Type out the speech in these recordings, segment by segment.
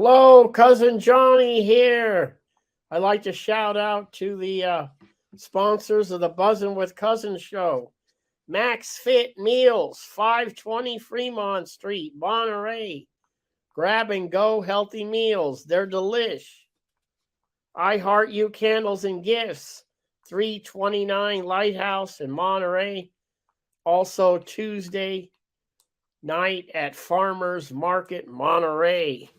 Hello, Cousin Johnny here. I'd like to shout out to the sponsors of the Buzzin' with Cousin show. Max Fit Meals, 520 Fremont Street, Monterey. Grab and go healthy meals. They're delish. I Heart You Candles and Gifts, 329 Lighthouse in Monterey. Also Tuesday night at Farmers Market, Monterey.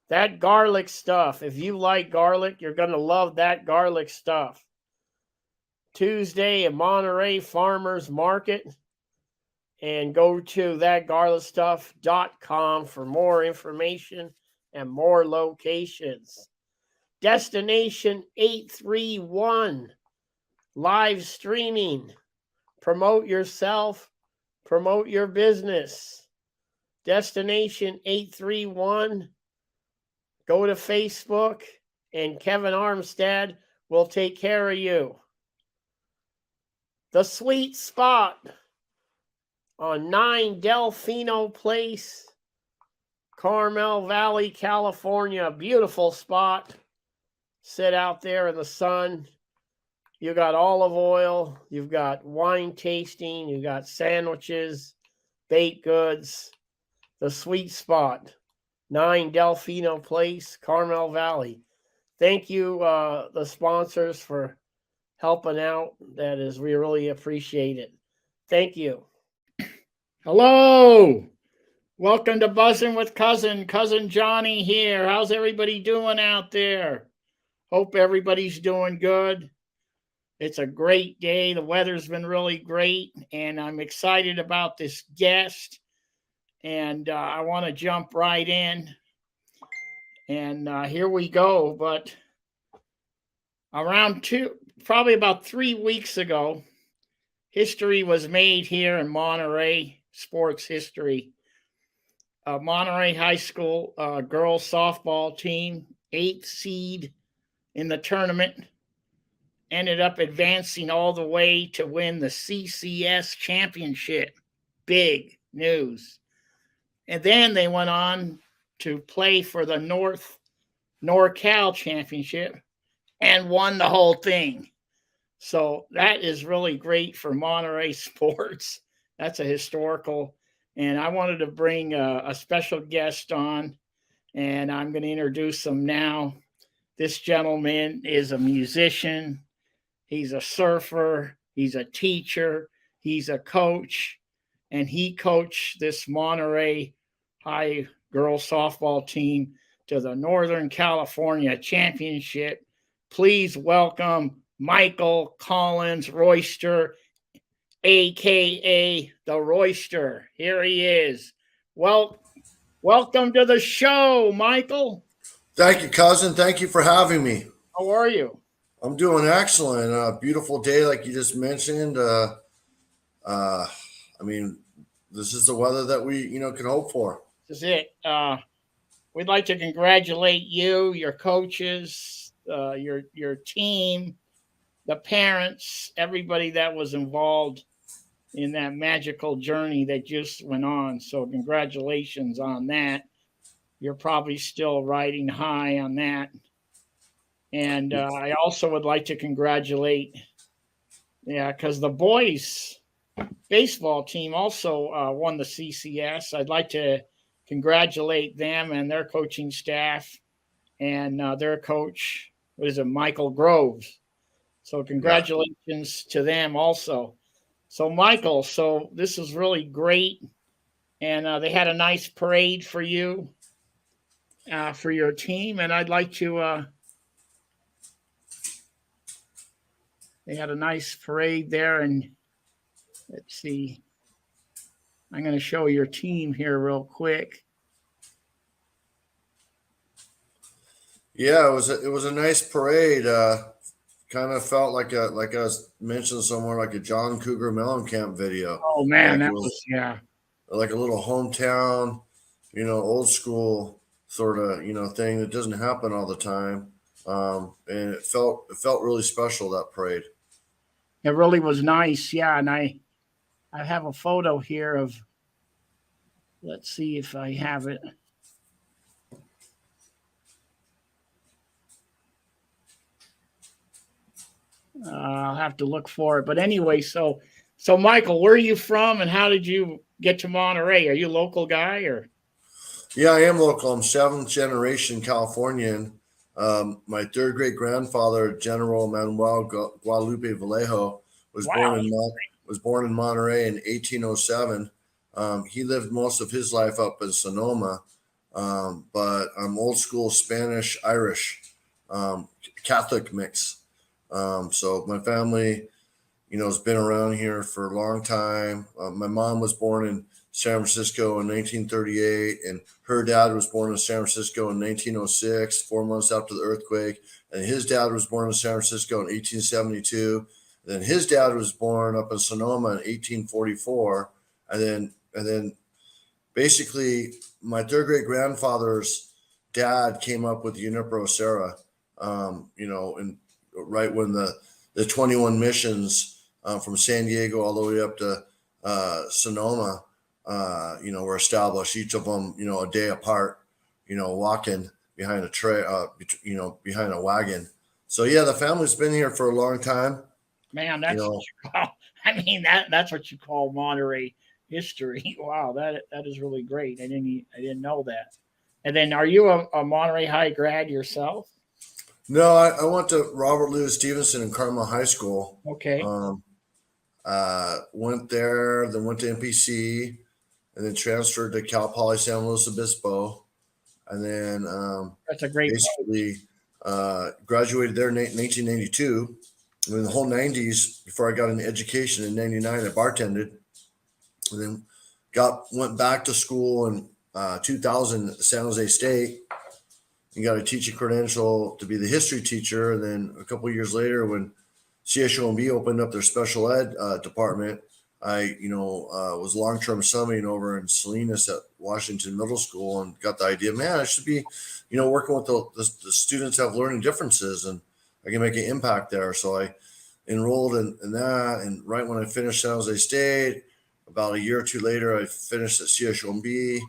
That garlic stuff, if you like garlic, you're going to love that garlic stuff. Tuesday at Monterey Farmers Market. And go to thatgarlicstuff.com for more information and more locations. Destination 831, live streaming. Promote yourself, promote your business. Destination 831. Go to Facebook, and Kevin Armstead will take care of you. The Sweet Spot on 9 Delfino Place, Carmel Valley, California. Beautiful spot. Sit out there in the sun. You got olive oil. You've got wine tasting. You got sandwiches, baked goods. The Sweet Spot. 9 Delfino Place, Carmel Valley. Thank you, the sponsors, for helping out. We really appreciate it. Thank you. Hello. Welcome to Buzzin' with Cousin Johnny here. How's everybody doing out there? Hope everybody's doing good. It's a great day. The weather's been really great, and I'm excited about this guest. And I want to jump right in. And here we go. But probably about 3 weeks ago, history was made here in Monterey, sports history. Monterey High School girls softball team, 8th seed in the tournament, ended up advancing all the way to win the CCS championship. Big news. And then they went on to play for the Nor Cal championship and won the whole thing. So that is really great for Monterey sports. That's a historical. And I wanted to bring a special guest on, and I'm going to introduce him now. This gentleman is a musician. He's a surfer. He's a teacher. He's a coach. And he coached this Monterey High girls softball team to the Northern California championship. Please welcome Michael Collins Royster, a.k.a. the Royster. Here he is. Well, welcome to the show, Michael. Thank you, cousin. Thank you for having me. How are you? I'm doing excellent. Beautiful day, like you just mentioned. I mean, this is the weather that we, can hope for. This is it. We'd like to congratulate you, your coaches, your team, the parents, everybody that was involved in that magical journey that just went on. So congratulations on that. You're probably still riding high on that. And I also would like to congratulate, because the boys baseball team also won the CCS. I'd like to congratulate them and their coaching staff and their coach, Michael Groves. So congratulations to them also. So Michael, this is really great. And they had a nice parade for you, for your team. And I'd like to, they had a nice parade there. And let's see, I'm going to show your team here real quick. Yeah, it was a nice parade. Kind of felt like I was mentioned somewhere, like a John Cougar Mellencamp video. Oh man, that was like a little hometown, old school sort of thing that doesn't happen all the time. And it felt really special, that parade. It really was nice, yeah. And I have a photo here of. Let's see if I have it. I'll have to look for it. But anyway, so Michael, where are you from, and how did you get to Monterey? Are you a local guy or? Yeah, I am local. I'm seventh generation Californian. My third great grandfather, General Manuel Guadalupe Vallejo, was born Wow. in was born in Monterey in 1807. He lived most of his life up in Sonoma, but I'm old school Spanish Irish, Catholic mix. So my family, has been around here for a long time. My mom was born in San Francisco in 1938, and her dad was born in San Francisco in 1906, 4 months after the earthquake. And his dad was born in San Francisco in 1872. And then his dad was born up in Sonoma in 1844. And then basically my third great grandfather's dad came up with Junipero Serra, and right when the 21 missions from San Diego all the way up to Sonoma, were established. Each of them, a day apart. Walking behind a tray, behind a wagon. So yeah, the family's been here for a long time. Man, You that's what know, you call. I mean that's what you call Monterey history. Wow, that is really great. I didn't know that. And then, are you a Monterey High grad yourself? no, I went to Robert Louis Stevenson in Carmel High School. Okay, Um, went there, then went to MPC, and then transferred to Cal Poly San Luis Obispo, and then that's a great. basically graduated there in 1992. I mean, the whole 90s before I got into education in 99, I bartended, and then went back to school in 2000 at San Jose State and got a teaching credential to be the history teacher. And then a couple of years later, when CSUMB opened up their special ed department, I, was long-term subbing over in Salinas at Washington Middle School and got the idea, man, I should be, working with the students that have learning differences and I can make an impact there. So I enrolled in that. And right when I finished San Jose State, about a year or two later, I finished at CSUMB.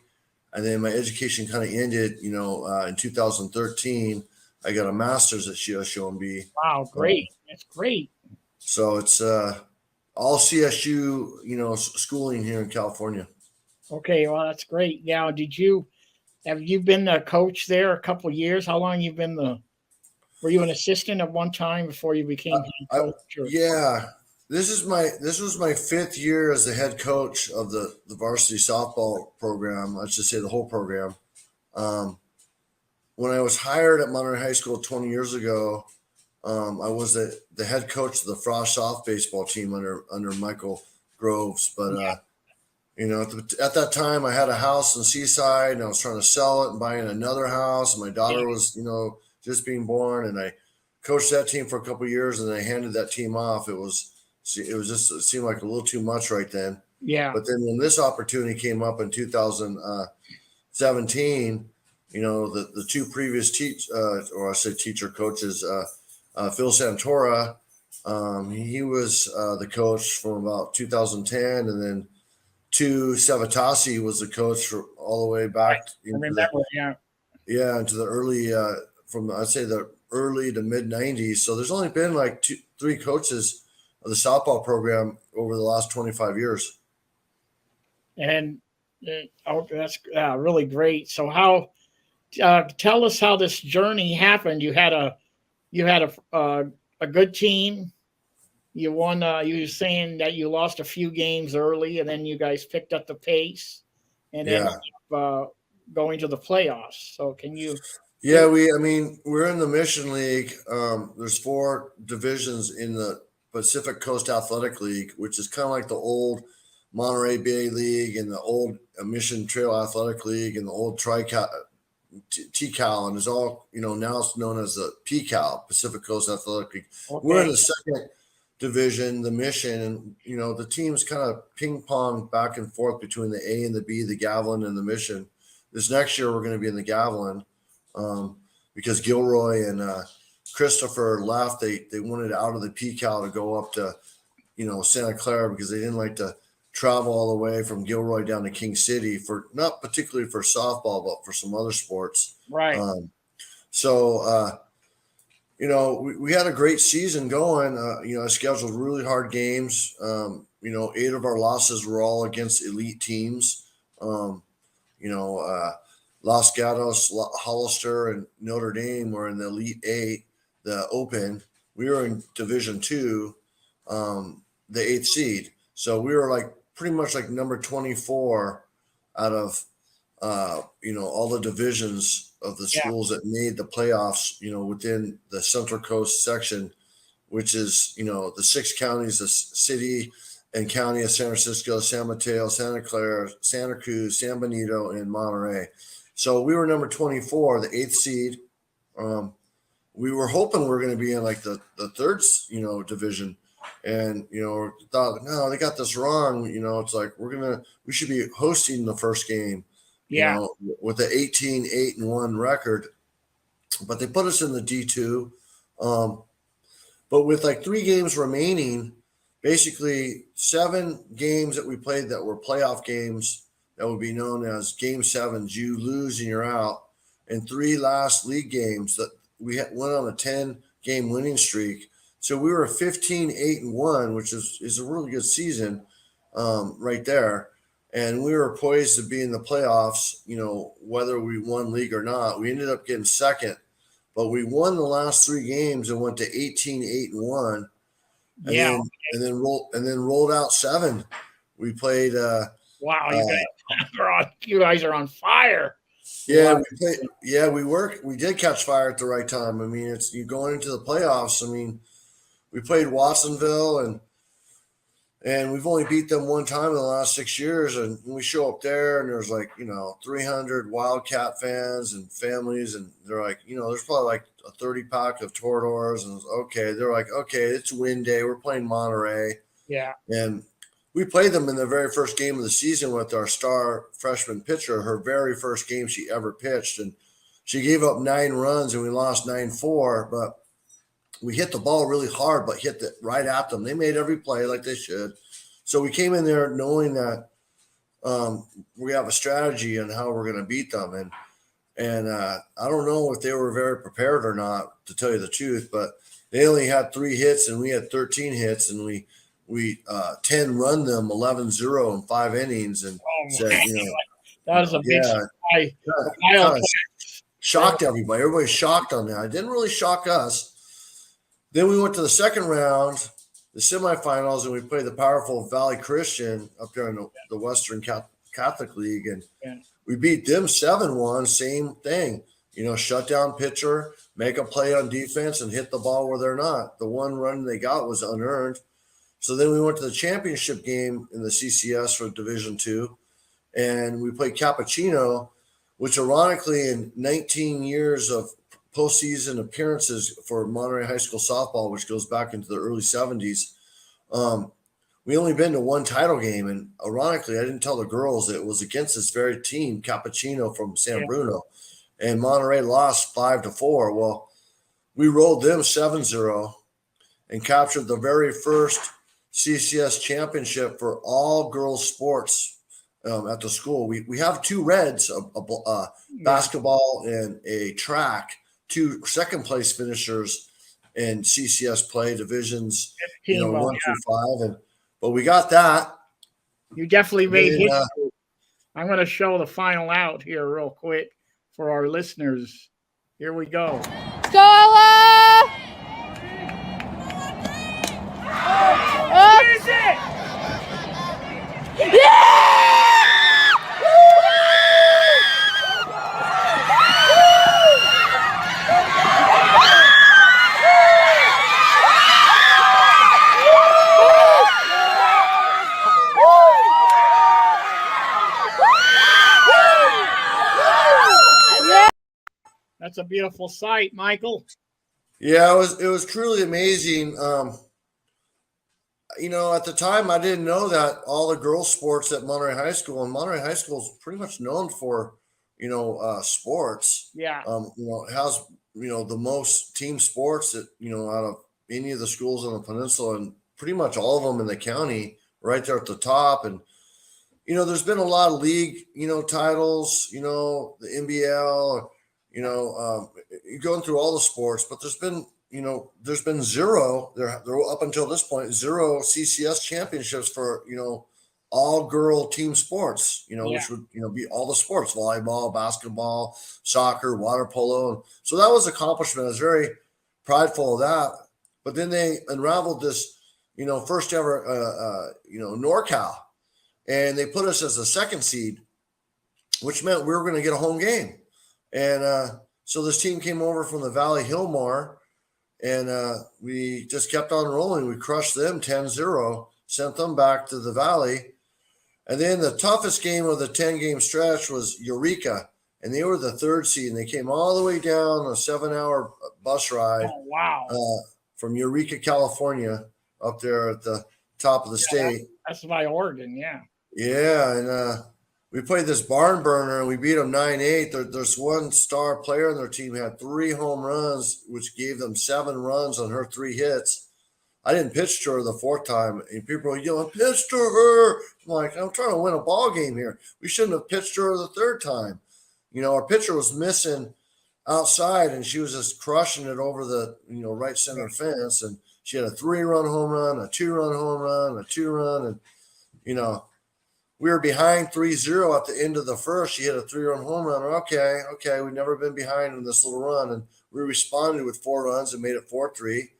And then my education kind of ended, in 2013. I got a master's at CSUMB. Wow, great. That's great. So it's all CSU, schooling here in California. Okay, well that's great. Now, have you been the coach there a couple of years? How long you been the? Were you an assistant at one time before you became head I, coach? Or? yeah, this was my fifth year as the head coach of the varsity softball program. I should say the whole program. Um, when I was hired at Monterey High School 20 years ago, I was the head coach of the Frost soft baseball team under Michael Groves. But at that time, I had a house in Seaside, and I was trying to sell it and buying another house. And my daughter was, just being born, and I coached that team for a couple of years, and I handed that team off. It seemed like a little too much right then. Yeah. But then when this opportunity came up in 2017, the two previous teacher coaches, Phil Santora, he was the coach from about 2010, and then Savitasi was the coach for all the way back into the early from I'd say the early to mid 90s. So there's only been like three coaches of the softball program over the last 25 years. And that's really great. So tell us how this journey happened. You had a good team. You won. You were saying that you lost a few games early, and then you guys picked up the pace, and then going to the playoffs. So can you? Yeah, we're in the Mission League. There's 4 divisions in the Pacific Coast Athletic League, which is kind of like the old Monterey Bay League and the old Mission Trail Athletic League and the old TCAL, and is all now it's known as the PCAL, Pacific Coast Athletic League. Okay. We're in the second division, the Mission, and the teams kind of ping pong back and forth between the A and the B, the Gavilan and the Mission. This next year we're going to be in the Gavilan. Because Gilroy and Christopher left, they wanted out of the PCAL to go up to, Santa Clara because they didn't like to travel all the way from Gilroy down to King City for not particularly for softball, but for some other sports. Right. we had a great season going. I scheduled really hard games. 8 of our losses were all against elite teams. Um, you know, Los Gatos, Hollister, and Notre Dame were in the Elite Eight, the Open. We were in Division Two, the eighth seed. So we were like pretty much like number 24 out of all the divisions of the Yeah. schools that made the playoffs, within the Central Coast section, which is, the 6 counties, the city and county of San Francisco, San Mateo, Santa Clara, Santa Cruz, San Benito, and Monterey. So we were number 24, the eighth seed. We were hoping we were going to be in like the third, division. And, thought, no, they got this wrong. It's like, we should be hosting the first game, Yeah. with the 18-8-1 record, but they put us in the D2. But with like 3 games remaining, basically 7 games that we played that were playoff games that would be known as game 7s, you lose and you're out, and 3 last league games that we went on a 10-game winning streak. So we were 15-8-1, which is a really good season, right there. And we were poised to be in the playoffs, whether we won league or not. We ended up getting second, but we won the last 3 games and went to 18-8-1. And Yeah. then rolled out 7. We played. Wow, you guys are on fire. Yeah, Wow. we did catch fire at the right time. I mean, it's you going into the playoffs. I mean, we played Watsonville and we've only beat them 1 time in the last 6 years. And we show up there and there's like, 300 Wildcat fans and families. And they're like, there's probably like a 30 pack of Toradors. And they're like, okay, it's win day. We're playing Monterey. Yeah. And we played them in the very first game of the season with our star freshman pitcher, her very first game she ever pitched. And she gave up 9 runs and we lost 9-4. But we hit the ball really hard, but hit it right at them. They made every play like they should. So we came in there knowing that we have a strategy on how we're going to beat them. And I don't know if they were very prepared or not, to tell you the truth, but they only had 3 hits and we had 13 hits, and we 10 run them 11-0 in 5 innings, and said, that was a big shocked everybody. Everybody's shocked on that. It didn't really shock us. Then we went to the second round, the semifinals, and we played the powerful Valley Christian up there in the Western Catholic League, and we beat them 7-1. Same thing, shut down pitcher, make a play on defense, and hit the ball where they're not. The 1 run they got was unearned. So then we went to the championship game in the CCS for Division II, and we played Cappuccino, which ironically in 19 years of postseason appearances for Monterey High School softball, which goes back into the early 70s, we only been to 1 title game. And ironically, I didn't tell the girls it was against this very team, Cappuccino from San Bruno, and Monterey lost 5-4. Well, we rolled them 7-0 and captured the very first CCS championship for all girls sports at the school. We have 2 reds, a basketball and a track, 2 second place finishers in CCS play divisions, 1 through 5. But we got that. You definitely made history. I'm going to show the final out here real quick for our listeners. Here we go. Scarla! What is it? Yeah! That's a beautiful sight, Michael. Yeah, it was truly amazing. At the time, I didn't know that all the girls' sports at Monterey High School, and Monterey High School is pretty much known for, sports. Yeah. It has, the most team sports that, out of any of the schools on the peninsula, and pretty much all of them in the county, right there at the top. And, there's been a lot of league, titles, the NBL, going through all the sports, but there's been, there's been zero. They're up until this point zero CCS championships for all girl team sports. Which would be all the sports: volleyball, basketball, soccer, water polo. So that was an accomplishment. I was very prideful of that. But then they unraveled this, first ever, Nor Cal, and they put us as the second seed, which meant we were going to get a home game. And so this team came over from the Valley Hillmore, and we just kept on rolling. We crushed them 10-0, sent them back to the Valley. And then the toughest game of the 10-game stretch was Eureka, and they were the third seed, and they came all the way down a 7-hour bus ride. Oh, wow. From Eureka, California, up there at the top of the state. That's by Oregon, yeah. Yeah, and we played this barn burner, and we beat them 9-8. There's one star player on their team had 3 home runs, which gave them 7 runs on her 3 hits. I didn't pitch to her the 4th time, and people were yelling, "Pitch to her!" I'm like, I'm trying to win a ball game here. We shouldn't have pitched to her the 3rd time. Our pitcher was missing outside, and she was just crushing it over the right center fence, and she had a 3-run home run, a 2-run home run, a 2-run, and we were behind 3-0 at the end of the first. She hit a 3-run home run. Okay, we've never been behind in this little run, and we responded with 4 runs and made it 4-3.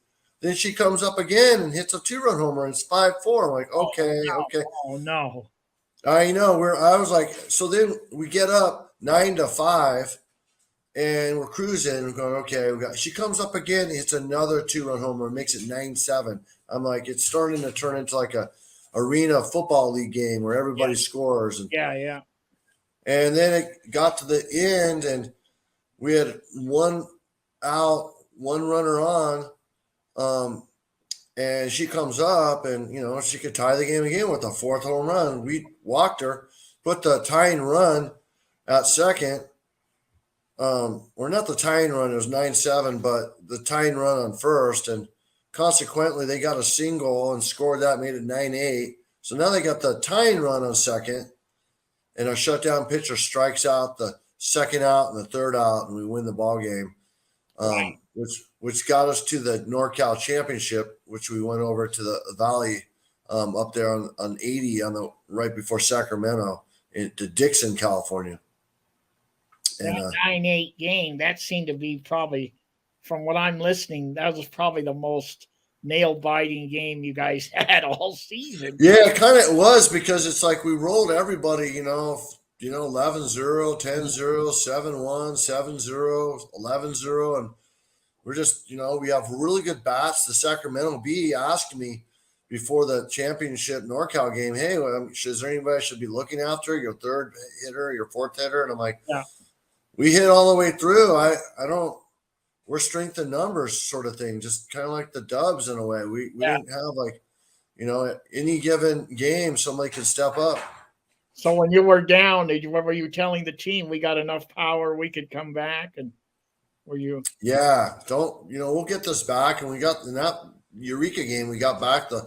Then she comes up again and hits a 2-run home run. It's 5-4. I'm like, okay. Oh no. I know. I was like, so then we get up 9-5. And we're cruising and going, okay, she comes up again, hits another 2-run home run, makes it 9-7. I'm like, it's starting to turn into like a arena football league game where everybody scores. And, yeah. And then it got to the end, and we had 1 out, 1 runner on. And she comes up, and, she could tie the game again with a 4th home run. We walked her, put the tying run at second. Or not the tying run, it was 9-7, but the tying run on first, and consequently they got a single and scored that, made it 9-8. So now they got the tying run on second, and our shutdown pitcher strikes out the 2nd out and the 3rd out, and we win the ball game. Which got us to the Nor Cal championship, which we went over to the Valley up there on 80 on the right before Sacramento to Dixon, California. And that 9-8 game, that seemed to be probably, from what I'm listening, that was probably the most nail-biting game you guys had all season. Yeah, kind of it was, because it's like we rolled everybody, 11-0, 10-0, 7-1, 7-0, 11-0, and we're just, we have really good bats. The Sacramento Bee asked me before the championship NorCal game, hey, is there anybody I should be looking after? Your 3rd hitter, your 4th hitter? And I'm like, yeah. We hit all the way through. We're strength in numbers sort of thing, just kind of like the Dubs in a way. We didn't have any given game, somebody could step up. So when you were down, were you telling the team we got enough power, we could come back? And were you? Yeah, we'll get this back. And we got in that Eureka game, we got back the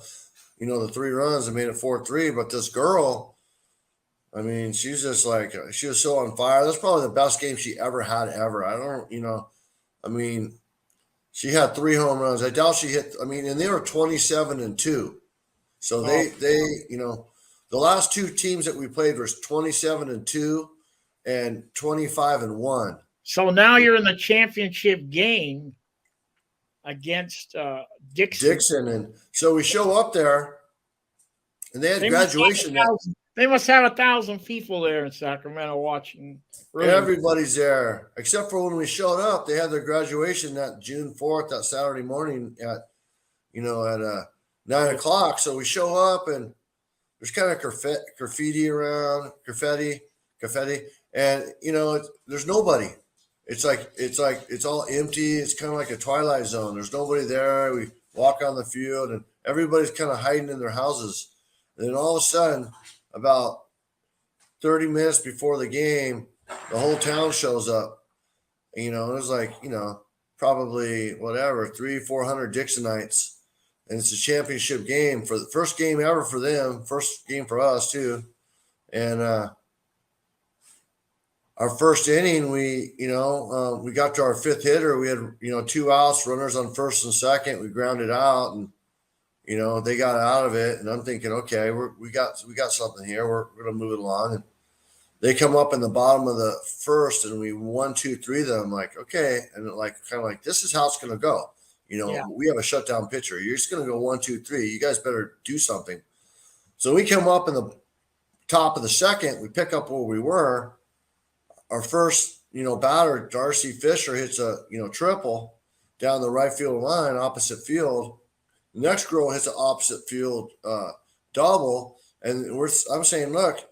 3 runs and made it 4-3. But this girl, I mean, she's just like, she was so on fire. That's probably the best game she ever had ever. She had 3 home runs. I doubt she hit, and they were 27-2. So they the last 2 teams that we played was 27-2 and 25-1. So now you're in the championship game against Dixon. And so we show up there, and they had graduation. They must have 1,000 people there in Sacramento watching. Really. Everybody's there, except for when we showed up. They had their graduation that June 4th, that Saturday morning at 9 o'clock. So we show up, and there's kind of graffiti around, confetti, and there's nobody. It's all empty. It's kind of like a twilight zone. There's nobody there. We walk on the field, and everybody's kind of hiding in their houses. And then all of a sudden, about 30 minutes before the game, the whole town shows up. It was like, probably 300-400 Dixonites. And it's a championship game, for the first game ever for them, first game for us too. And our first inning, we got to our fifth hitter. We had, 2 outs, runners on first and second. We grounded out, and they got out of it. And I'm thinking, okay, we got something here. We're going to move it along. And they come up in the bottom of the first, and we 1, 2, 3 them. I'm like, okay, and kind of like this is how it's going to go. We have a shutdown pitcher. You're just going to go 1, 2, 3. You guys better do something. So we come up in the top of the second. We pick up where we were. Our first, batter, Darcy Fisher, hits a, triple down the right field line, opposite field. The next girl hits an opposite field double. And I'm saying, look,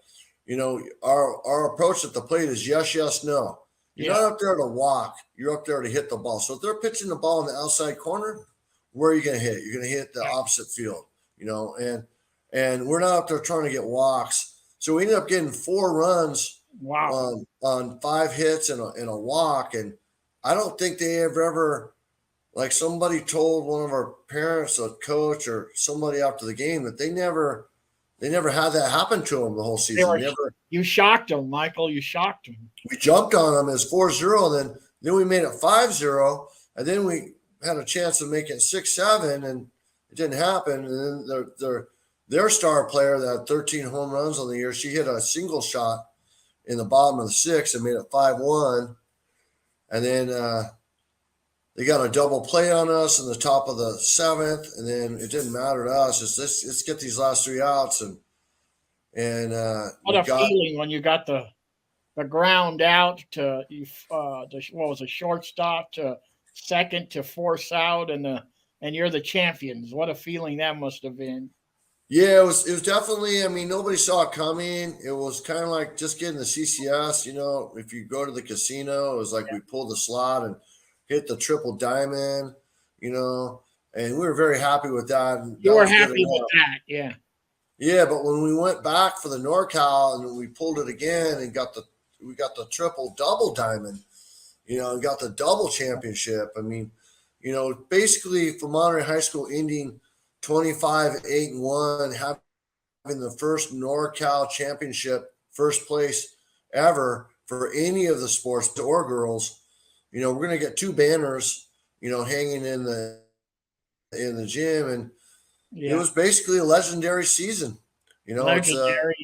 our approach at the plate is yes, yes, no. You're not up there to walk. You're up there to hit the ball. So if they're pitching the ball in the outside corner, where are you going to hit? You're going to hit the opposite field, and we're not up there trying to get walks. So we ended up getting 4 runs. Wow. On 5 hits and a walk. And I don't think they have ever, like somebody told one of our parents, a coach or somebody after the game, that they never had that happen to them the whole season. You shocked them, Michael. You shocked them. We jumped on them as 4-0. Then we made it 5-0. And then we had a chance of making 6-7, and it didn't happen. And then their star player that had 13 home runs on the year, she hit a single shot in the bottom of the 6th and made it 5-1. And then they got a double play on us in the top of the 7th, and then it didn't matter to us. Let's get these last 3 outs. And what a feeling when you got the ground out to what was a shortstop to second to force out, and you're the champions. What a feeling that must have been. Yeah, it was definitely, nobody saw it coming. It was kind of like just getting the CCS, if you go to the casino, it was like we pulled the slot and hit the triple diamond, and we were very happy with that. And you were happy with that, yeah. Yeah, but when we went back for the Nor Cal and we pulled it again and we got the triple double diamond, and got the double championship. Basically for Monterey High School ending 25-8-1, having the first Nor Cal championship, first place ever for any of the sports or girls. We're going to get 2 banners, hanging in the gym, and it was basically a legendary season. Legendary,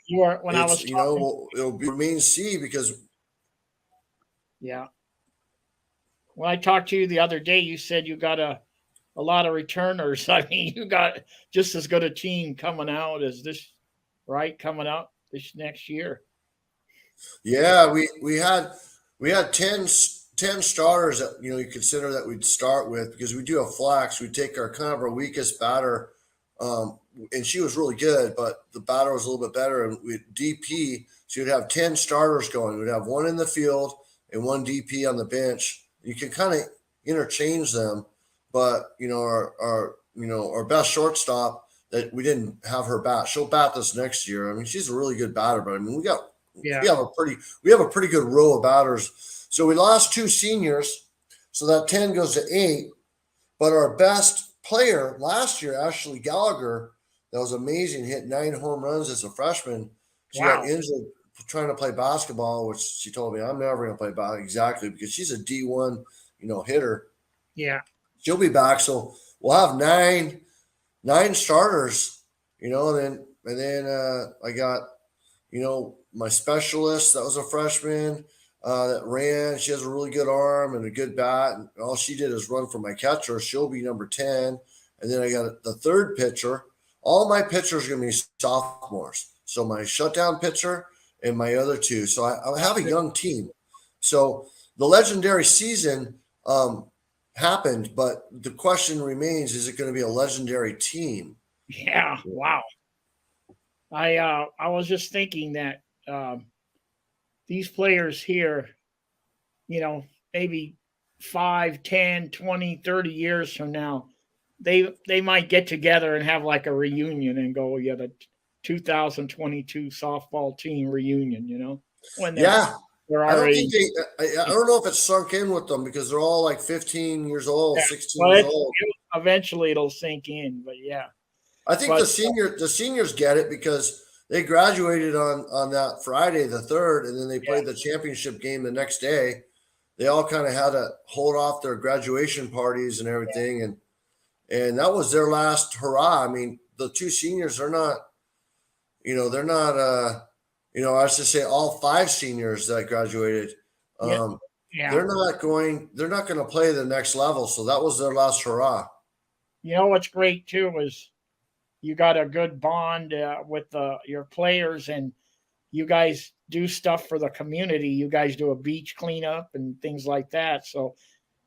it'll remain C because. Yeah. When I talked to you the other day, you said you got a lot of returners. You got just as good a team coming out as this, right? Coming out this next year. Yeah, we had 10 starters that you consider that we'd start with, because we do have flex. We take our kind of our weakest batter, and she was really good, but the batter was a little bit better. And we DP, so you'd have 10 starters going. We'd have 1 in the field and 1 DP on the bench. You can kind of interchange them. But our best shortstop that we didn't have her bat. She'll bat this next year. She's a really good batter, but we have a pretty good row of batters. So we lost 2 seniors, so that 10 goes to 8. But our best player last year, Ashley Gallagher, that was amazing, hit 9 home runs as a freshman. She got injured trying to play basketball, which she told me I'm never going to play basketball, exactly, because she's a D1, hitter. Yeah. She'll be back, so we'll have 9 starters, and then I got, my specialist that was a freshman that ran. She has a really good arm and a good bat, and all she did is run for my catcher. She'll be number 10, and then I got the third pitcher. All my pitchers are going to be sophomores, so my shutdown pitcher and my other 2. So I have a young team. So the legendary season happened, but the question remains: is it going to be a legendary team? Yeah. Wow. I was just thinking that these players here, maybe 5, 10, 20, 30 years from now, they might get together and have like a reunion and go, the 2022 softball team reunion, when they're already. I don't know if it's sunk in with them, because they're all like 15 years old, 16 years old. Eventually it'll sink in, but yeah. I think the seniors get it, because they graduated on that Friday, the 3rd, and then they played the championship game the next day. They all kind of had to hold off their graduation parties and everything, and that was their last hurrah. I mean, the two seniors are not, they're not, I should say all 5 seniors that graduated. Yeah. They're not going to play the next level. So that was their last hurrah. You know what's great too is you got a good bond with your players, and you guys do stuff for the community. You guys do a beach cleanup and things like that. So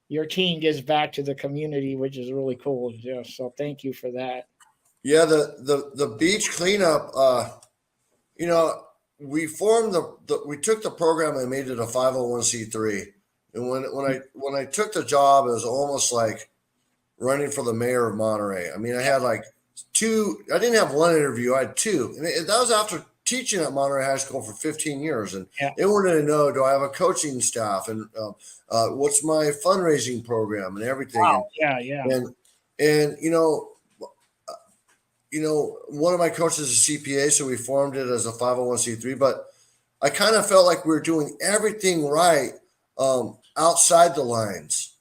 your team gives back to the community, which is really cool. Yeah. So thank you for that. Yeah, the beach cleanup. We formed we took the program and made it a 501c3. And when I took the job, it was almost like running for the mayor of Monterey. I mean, I had like 2. I didn't have 1 interview. I had 2, and that was after teaching at Monterey High School for 15 years. And they wanted to know, do I have a coaching staff, and what's my fundraising program and everything. Wow. And one of my coaches is a CPA, so we formed it as a 501c3. But I kind of felt like we were doing everything right outside the lines.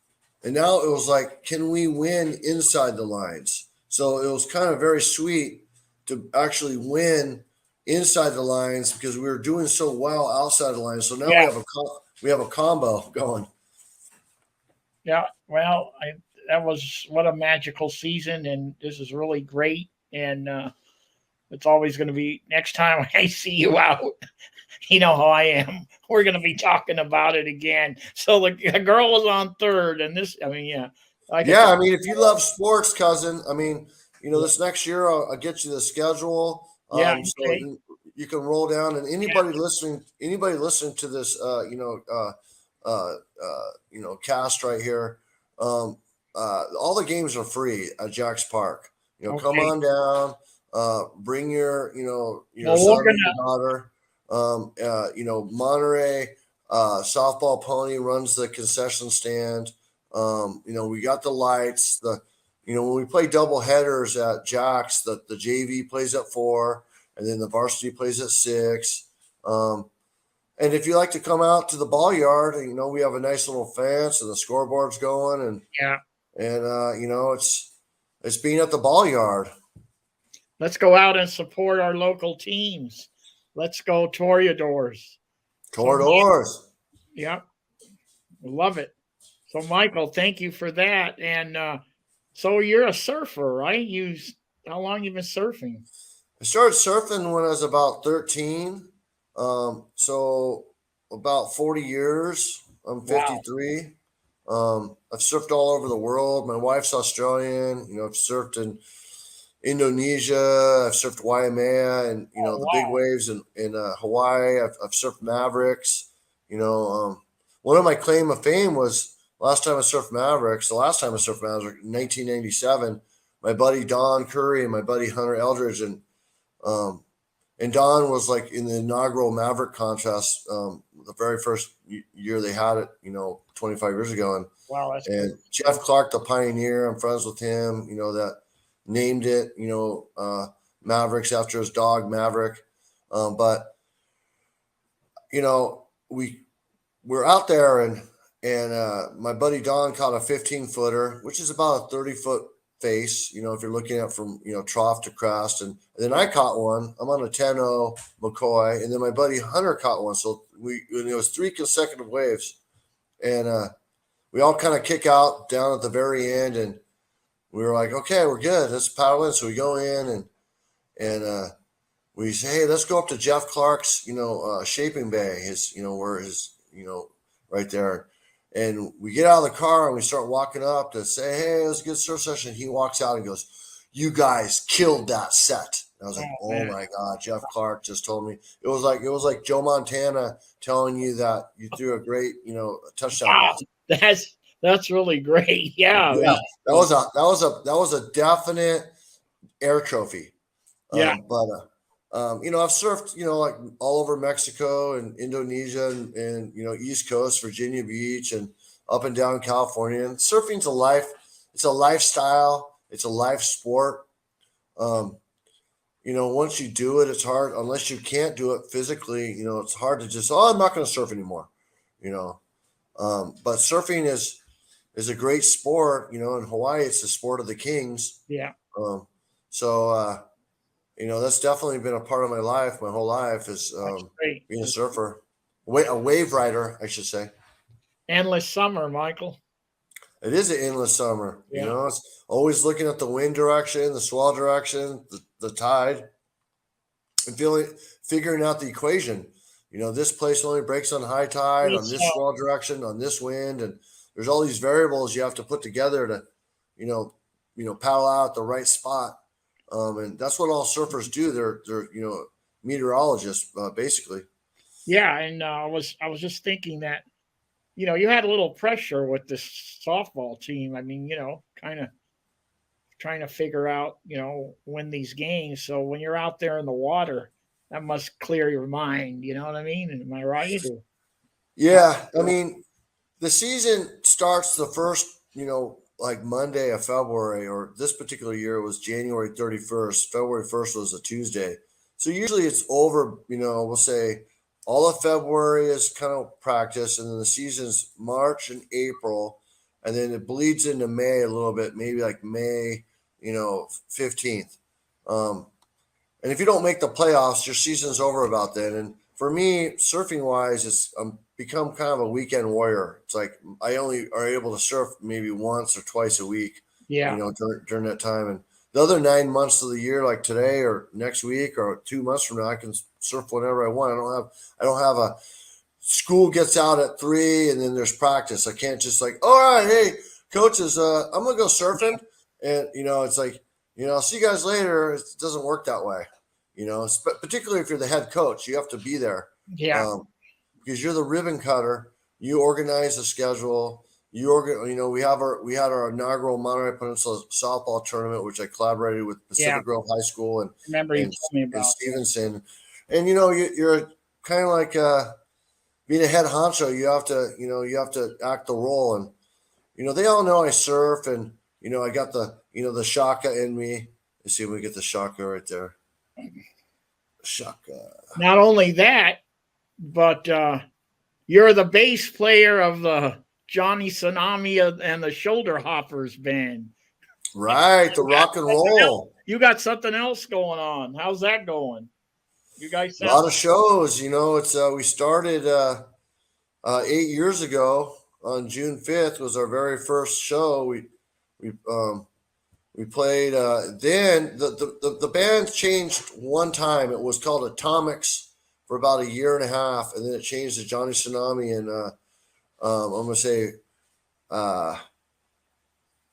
And now it was like, can we win inside the lines? So it was kind of very sweet to actually win inside the lines because we were doing so well outside the lines. So now we have a combo going. Yeah. Well, that was what a magical season, and this is really great. And it's always going to be, next time I see you out, you know how I am. We're going to be talking about it again. So the girl was on 3rd, and this, I mean, I mean, if you love sports, cousin, I mean, this next year I'll get you the schedule. Okay. So you can roll down, and anybody listening to this, cast right here, all the games are free at Jack's Park. Come on down, bring your son and your daughter. Monterey softball pony runs the concession stand. We got the lights. When we play double headers at Jack's, the JV plays at 4, and then the varsity plays at 6. And if you like to come out to the ball yard, we have a nice little fence and the scoreboard's going, and it's being at the ball yard. Let's go out and support our local teams. Let's go Toreadors. Toreadors. Yep. Love it. So, Michael, thank you for that. And so you're a surfer, right? How long you been surfing? I started surfing when I was about 13. So about 40 years. I'm 53. Wow. I've surfed all over the world. My wife's Australian. I've surfed in Indonesia. I've surfed Waimea and the big waves in Hawaii. I've surfed Mavericks. One of my claim of fame was last time I surfed Mavericks. The last time I surfed Mavericks in 1997. My buddy Don Curry and my buddy Hunter Eldridge, and Don was like in the inaugural Maverick contest, the very first year they had it, 25 years ago. And that's and good. Jeff Clark, the pioneer, I'm friends with him. That named it, Mavericks after his dog Maverick. But we're out there, and my buddy Don caught a 15-footer, which is about a 30-foot face, if you're looking at from trough to crest, and then I caught one. I'm on a 10-0 McCoy, and then my buddy Hunter caught one. So it was 3 consecutive waves, and we all kind of kick out down at the very end, and we were like, okay, we're good. Let's paddle in. So we go in and we say, hey, let's go up to Jeff Clark's, shaping bay, where his, right there. And we get out of the car and we start walking up to say, hey, it was a good surf session. He walks out and goes, you guys killed that set. And I was like, oh my God, Jeff Clark just told me. It was like Joe Montana telling you that you threw a great, touchdown pass. That's really great. Yeah. That was a definite air trophy. But I've surfed, like all over Mexico and Indonesia and East Coast, Virginia Beach, and up and down California. And surfing's a life. It's a lifestyle. It's a life sport. once you do it, it's hard unless you can't do it physically. It's hard to just, oh, I'm not going to surf anymore. But surfing is a great sport. In Hawaii, it's the sport of the kings. Yeah. Um, so that's definitely been a part of my life. My whole life is Great. being a surfer, a wave rider, I should say. Endless summer, Michael. It is an endless summer. Yeah. It's always looking at the wind direction, the swell direction, the tide, and figuring out the equation. This place only breaks on high tide, on this swell direction, on this wind, and there's all these variables you have to put together to, paddle out at the right spot. And that's what all surfers do. They're meteorologists, basically. Yeah, and I was just thinking that, you had a little pressure with this softball team. I mean, kind of trying to figure out, win these games. So when you're out there in the water, that must clear your mind. You know what I mean? Am I right? Yeah, I mean, the season starts the first, like Monday of February, or this particular year it was January 31st. February 1st was a Tuesday. So usually it's over, we'll say all of February is kind of practice, and then the season's March and April, and then it bleeds into May a little bit, maybe like May, 15th. And if you don't make the playoffs, your season's over about then. And for me, surfing wise, it's become kind of a weekend warrior. It's like I only are able to surf maybe once or twice a week. Yeah. During that time. And the other 9 months of the year, like today or next week or 2 months from now, I can surf whenever I want. I don't have a school gets out at 3 and then there's practice. I can't just like, all right, hey, coaches, I'm gonna go surfing, and it's like, I'll see you guys later. It doesn't work that way, particularly if you're the head coach, you have to be there. Yeah. Because you're the ribbon cutter. You organize the schedule. We had our inaugural Monterey Peninsula softball tournament, which I collaborated with Pacific Grove High School and remember you told me about Stevenson. And you're kind of like being a head honcho. You have to act the role, and they all know I surf, and I got the shaka in me. Let's see if we get the shaka right there. Shaka. Not only that, but you're the bass player of the Johnny Tsunami and the Shoulder Hoppers band. Right, the rock and roll. You got something else going on. How's that going? You guys a lot of shows. It's we started 8 years ago on June 5th was our very first show. We played. Then the band changed one time. It was called Atomics for about a year and a half, and then it changed to Johnny Tsunami. And I'm gonna say,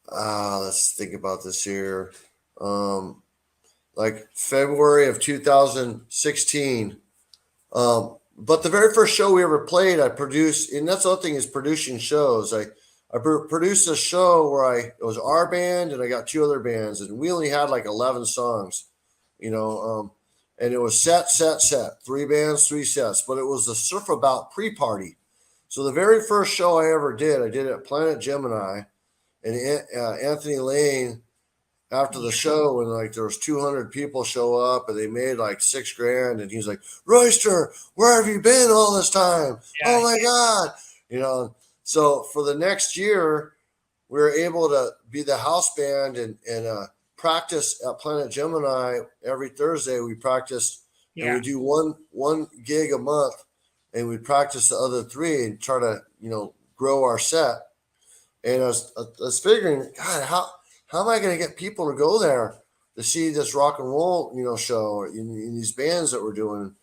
let's think about this here. Like February of 2016. But the very first show we ever played, I produced, and that's the other thing is producing shows. I produced a show where it was our band and I got 2 other bands, and we only had like 11 songs, and it was set, 3 bands, 3 sets, but it was the Surf About pre-party. So the very first show I ever did, I did it at Planet Gemini, and Anthony Lane, after the show, and like there was 200 people show up, and they made like $6,000, and he's like, Royster, where have you been all this time? Yeah. Oh my God. So for the next year, we were able to be the house band and practice at Planet Gemini every Thursday. We practiced, and we do one gig a month, and we practice the other 3 and try to, grow our set. And I was figuring, God, how am I going to get people to go there to see this rock and roll, show in these bands that we're doing?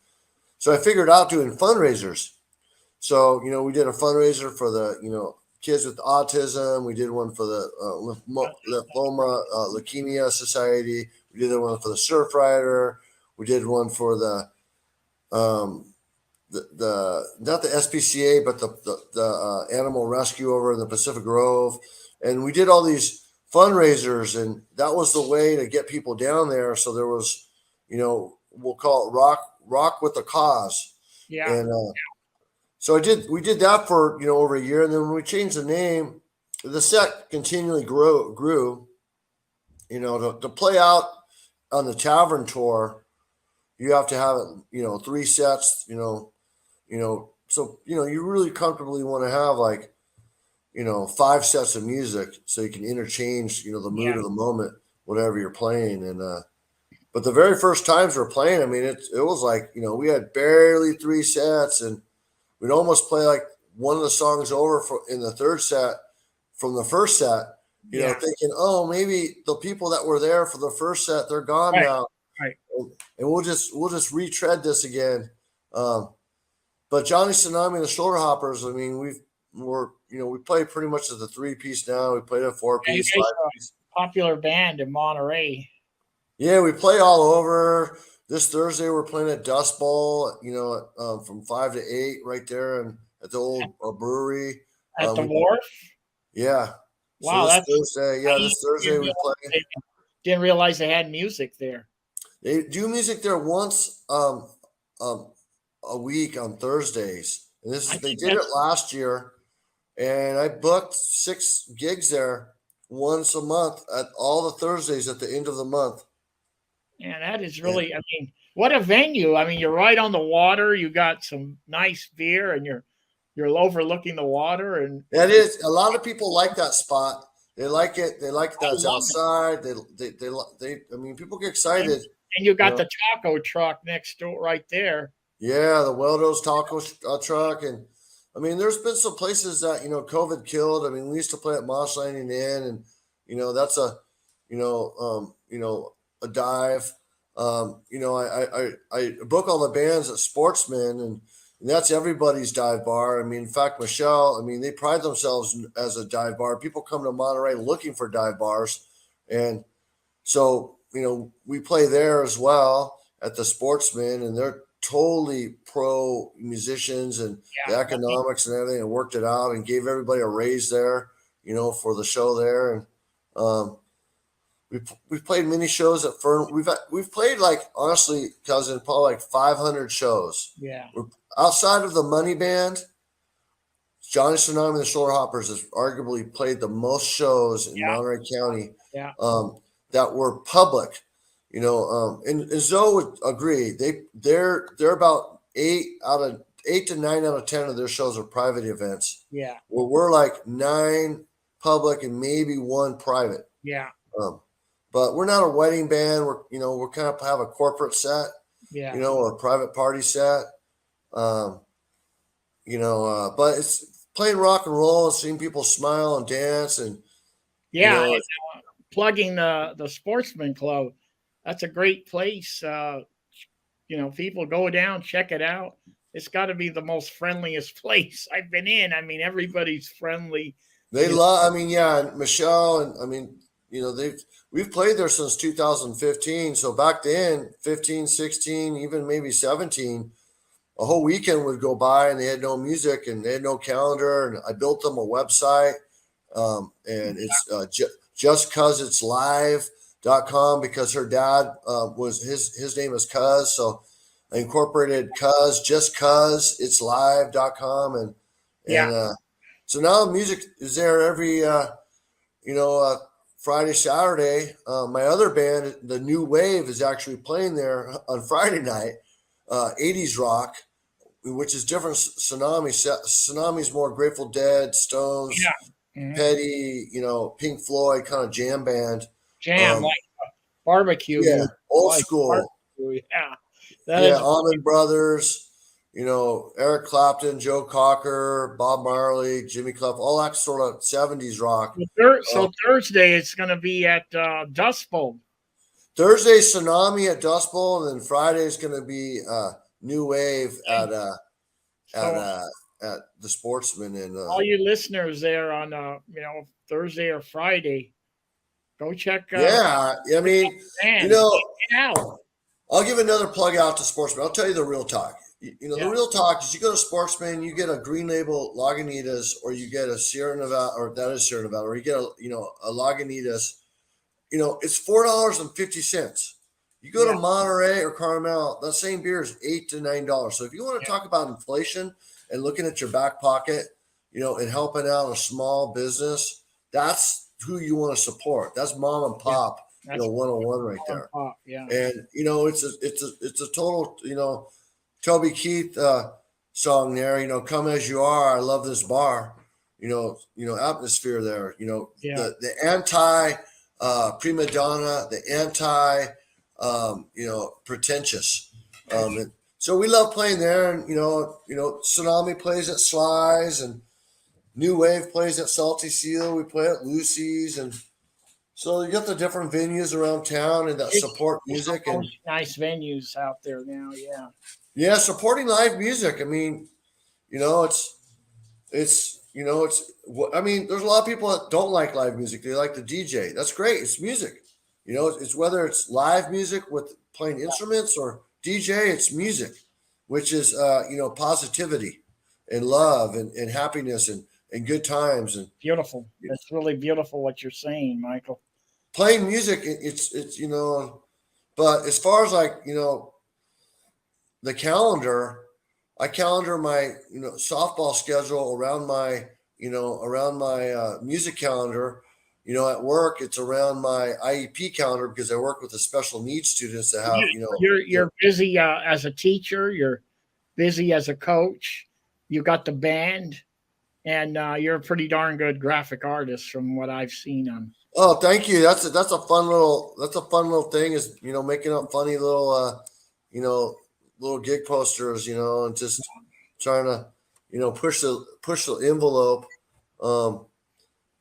So I figured out doing fundraisers. So, we did a fundraiser for the, kids with autism. We did one for the lymphoma, leukemia society. We did one for the surf rider. We did one for the not the SPCA, but the animal rescue over in the Pacific Grove. And we did all these fundraisers, and that was the way to get people down there. So there was, we'll call it rock with a cause. Yeah. And so we did that for, over a year. And then when we changed the name, the set continually grew, to play out on the tavern tour. you have to have it, 3 sets, so, you really comfortably want to have like, 5 sets of music so you can interchange, the mood Yeah. of the moment, whatever you're playing. And, but the very first times we're playing, I mean, it was like, we had barely 3 sets, and we'd almost play like one of the songs over in the third set from the first set, Yeah. thinking, oh, maybe the people that were there for the first set, they're gone Right. now. Right. And we'll just retread this again. But Johnny Tsunami and the Shoulder Hoppers, I mean, we play pretty much as a 3-piece now. We played a 4-piece, You guys are 5-piece. a popular band in Monterey. Yeah, we play all over. This Thursday we're playing at Dust Bowl, from 5 to 8 right there and at the old brewery. At the Wharf. Yeah. Wow, so this Thursday, I this Thursday we play. Didn't realize they had music there. They do music there once a week on Thursdays. And they did it last year, and I booked 6 gigs there once a month at all the Thursdays at the end of the month. Yeah, that is really, I mean, what a venue. I mean, you're right on the water. You got some nice beer, and you're overlooking the water. And that is, a lot of people like that spot. They like it. They like that it's outside. I mean, people get excited. And you got the taco truck next door right there. Yeah, the Weldo's taco truck. And I mean, there's been some places that, COVID killed. I mean, we used to play at Moss Landing Inn, and, that's a dive. I book all the bands at Sportsman, and that's everybody's dive bar. I mean, in fact, Michelle, I mean, they pride themselves as a dive bar. People come to Monterey looking for dive bars. And so, we play there as well at the Sportsman, and they're totally pro musicians and the economics and everything, and worked it out and gave everybody a raise there, for the show there. And we've played many shows at Fern. We've played, like, honestly, cousin, probably like 500 shows. Yeah. Outside of the Money Band, Johnny Tsunami and the Shoulder Hoppers has arguably played the most shows in Monterey County. Yeah. That were public, and Zoe would agree. They're about 8 to 9 out of 10 of their shows are private events. Yeah. Where we're like 9 public and maybe 1 private. Yeah. But we're not a wedding band. We're kind of have a corporate set, or a private party set. But it's playing rock and roll and seeing people smile and dance and plugging the Sportsman Club. That's a great place. People go down, check it out. It's got to be the most friendliest place I've been in. I mean, everybody's friendly. They love. I mean, yeah, Michelle, and I mean, we've played there since 2015. So back then, 15, 16, even maybe 17, a whole weekend would go by and they had no music and they had no calendar. And I built them a website, and it's justcuzitslive.com, because her dad was his name is Cuz. So I incorporated Cuz, justcuzitslive.com. And so now music is there every, Friday, Saturday. My other band, the New Wave, is actually playing there on Friday night, 80s rock, which is different. Tsunami's more Grateful Dead, Stones, Petty, Pink Floyd, kind of jam band. Like barbecue. Yeah, old school. Barbecue. Yeah. Allman Brothers, Eric Clapton, Joe Cocker, Bob Marley, Jimmy Cliff, all that sort of 70s rock. So Thursday it's going to be at Dust Bowl. Thursday, Tsunami at Dust Bowl, and then Friday is going to be New Wave at the Sportsman. And all you listeners there on Thursday or Friday, go check. I mean, out. I'll give another plug out to Sportsman. I'll tell you the real talk. The real talk is you go to Sportsman, you get a green label Lagunitas, or you get a Sierra Nevada, or that is Sierra Nevada, or you get a Lagunitas. It's $4.50. You go to Monterey or Carmel, that same beer is $8 to $9. So if you want to talk about inflation and looking at your back pocket, and helping out a small business, that's who you want to support. That's mom and pop That's 101 right on there. top, yeah. And it's a total Toby Keith song there. Come as you are. I love this bar. Atmosphere there. Yeah. The anti prima donna, the anti pretentious. And so we love playing there. And Tsunami plays at Sly's, and New Wave plays at Salty Seal. We play at Lucy's, and so you got the different venues around town and that support music and nice venues out there now. Yeah, supporting live music. I mean, it's I mean, there's a lot of people that don't like live music. They like the DJ. That's great. It's music. It's whether it's live music with playing instruments or DJ, it's music, which is positivity and love and happiness and good times. And beautiful. That's really beautiful what you're saying, Michael. Playing music, it's but as far as the calendar, I calendar my softball schedule around my music calendar. At work, it's around my IEP calendar because I work with the special needs students that have You're busy as a teacher. You're busy as a coach. You got the band, and you're a pretty darn good graphic artist from what I've seen on. Oh, thank you. That's a fun little thing is making up funny little little gig posters and just trying to push the envelope.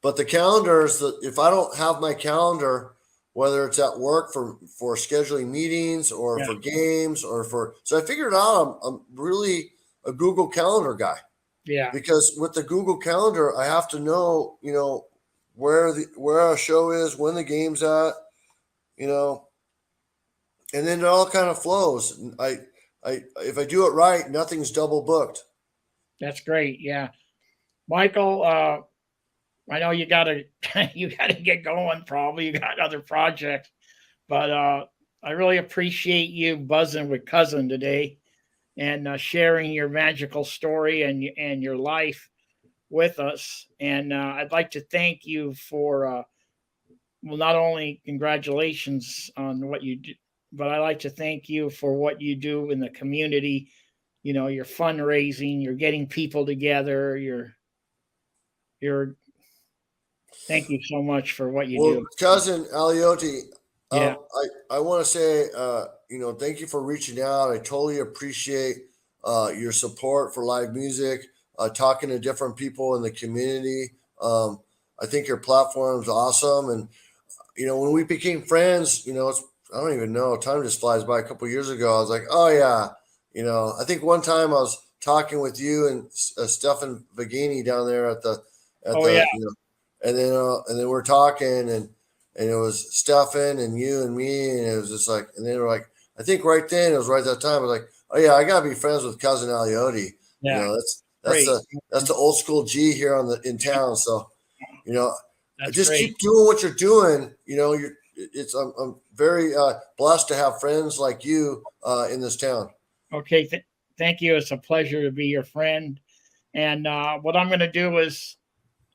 But the calendars, if I don't have my calendar, whether it's at work for scheduling meetings or for games so I figured out I'm really a Google Calendar guy. Yeah. Because with the Google Calendar, I have to know where a show is, when the game's at, and then it all kind of flows. And if I do it right, nothing's double booked. That's great. Yeah. Michael, I know you gotta get going. Probably you got other projects, but I really appreciate you buzzing with Cousin today and sharing your magical story and your life with us. And I'd like to thank you for not only congratulations on what you do, but I'd like to thank you for what you do in the community. You're fundraising, you're getting people together, you're thank you so much for what you do. Cousin Aliotti, yeah. I want to say, thank you for reaching out. I totally appreciate your support for live music, talking to different people in the community. I think your platform is awesome. And, when we became friends, I don't even know, time just flies by. A couple of years ago, I was like, oh yeah. I think one time I was talking with you and Stefan Vagini down there and then we're talking and it was Stefan and you and me, and it was just like, and then we're like, I think right then it was right that time. I was like, oh yeah, I gotta be friends with Cousin Aliotti. Yeah, that's the old school G here in town. So, just great. keep doing what you're doing. I'm very blessed to have friends like you in this town. Okay, thank you. It's a pleasure to be your friend. And what I'm going to do is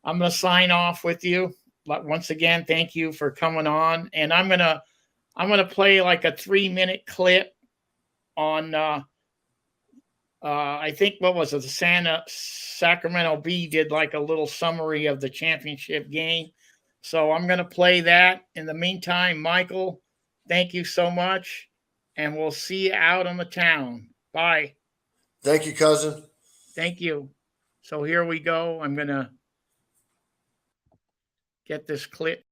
I'm going to sign off with you. But once again, thank you for coming on. And I'm going to play like a 3-minute clip on I think what was it? The Sacramento Bee did like a little summary of the championship game. So I'm going to play that. In the meantime, Michael, thank you so much. And we'll see you out on the town. Bye. Thank you, cousin. Thank you. So here we go. I'm going to get this clip.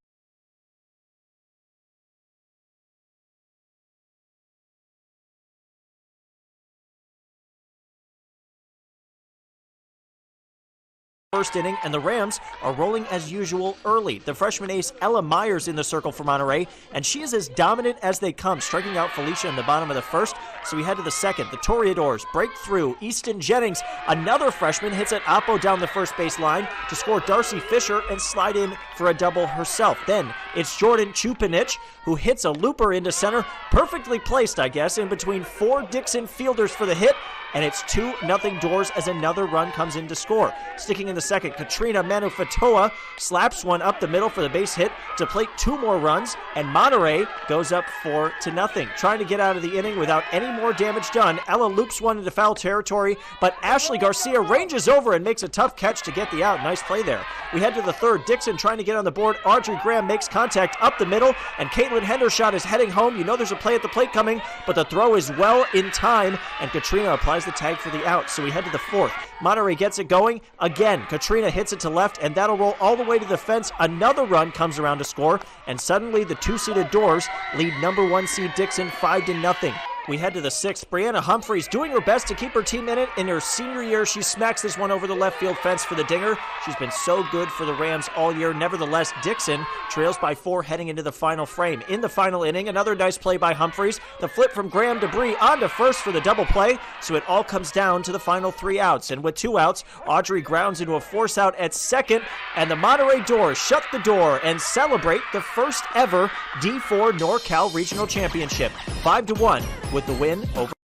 First inning, and the Rams are rolling as usual early. The freshman ace Ella Myers in the circle for Monterey, and she is as dominant as they come, striking out Felicia in the bottom of the first. So we head to the second. The Toreadors break through. Easton Jennings, another freshman, hits an oppo down the first base line to score Darcy Fisher and slide in for a double herself. Then it's Jordan Chupanich who hits a looper into center, perfectly placed, I guess, in between 4 Dixon fielders for the hit, and it's 2-0 Doors as another run comes in to score. Sticking in the second, Katrina Manufatoa slaps one up the middle for the base hit to plate 2 more runs, and Monterey goes up 4-0. Trying to get out of the inning without any more damage done, Ella loops one into foul territory, but Ashley Garcia ranges over and makes a tough catch to get the out. Nice play there. We head to the third. Dixon trying to get on the board. Audrey Graham makes contact up the middle, and Caitlin Hendershot is heading home. You know there's a play at the plate coming, but the throw is well in time, and Katrina applies the tag for the out. So we head to the fourth. Monterey gets it going. Again, Katrina hits it to left, and that'll roll all the way to the fence. Another run comes around to score, and suddenly the 2-seeded Doors lead number 1 seed Dixon 5-0. We head to the sixth. Brianna Humphreys doing her best to keep her team in it. In her senior year, she smacks this one over the left field fence for the dinger. She's been so good for the Rams all year. Nevertheless, Dixon trails by 4 heading into the final frame. In the final inning, another nice play by Humphreys. The flip from Graham Debris onto first for the double play. So it all comes down to the final 3 outs. And with 2 outs, Audrey grounds into a force out at second. And the Monterey Doors shut the door and celebrate the first ever D4 Nor Cal Regional Championship. 5-1 with the win over